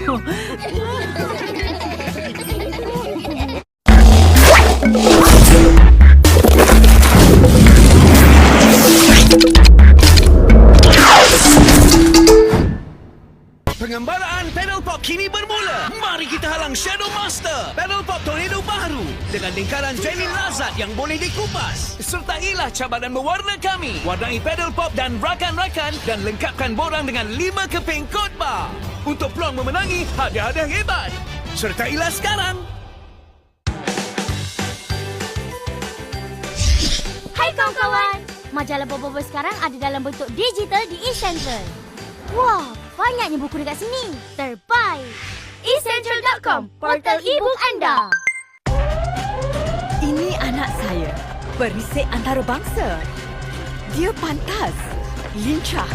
Pengembaraan Paddle Pop kini bermula. Mari kita halang Shadow Master, Paddle Pop Tornado baru dengan lingkaran Jelly Lazat yang boleh dikupas. Sertailah cabaran mewarna kami. Warnai Paddle Pop dan rakan-rakan dan lengkapkan borang dengan 5 keping kod bar untuk peluang memenangi hadiah-hadiah hebat. Sertailah sekarang. Hai kawan-kawan, majalah Bobo sekarang ada dalam bentuk digital di eCentral. Wah, banyaknya buku dekat sini. Terbaik! eCentral.com, portal e-book anda. Ini anak saya, perisik antarabangsa. Dia pantas, lincah.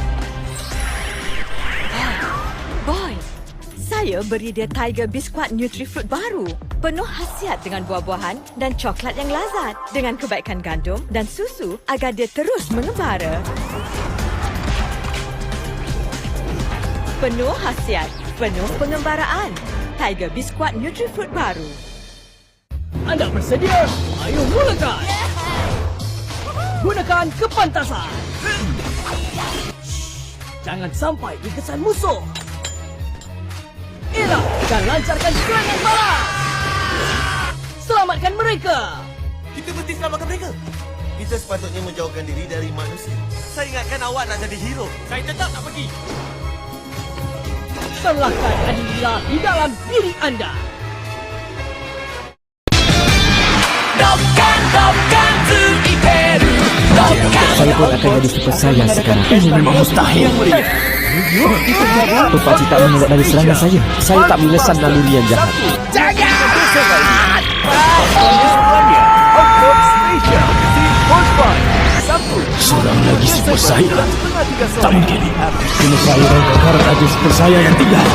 Boy, saya beri dia Tiger Biscuit Nutri-Fruit baru. Penuh khasiat dengan buah-buahan dan coklat yang lazat. Dengan kebaikan gandum dan susu agar dia terus mengembara. Penuh khasiat, penuh pengembaraan. Tiger Biscuit Nutri-Fruit baru. Anda bersedia? Ayo mulakan! Gunakan kepantasan! Jangan sampai dikesan musuh! Elak dan lancarkan serangan balas! Selamatkan mereka! Kita mesti selamatkan mereka. Kita sepatutnya menjauhkan diri dari manusia. Saya ingatkan awak nak jadi hero. Saya tetap nak pergi. Salahkan adillah di dalam diri anda. Saya pun akan jadi super sayang sekarang. Ini memang mustahil. Tupak tak mengelak dari serangan saya. Saya tak mengesan naluri yang jahat. Jangan! Seorang lagi super sayang. Tak mungkin. Kena saya orang kekarat aja super sayang yang tinggal.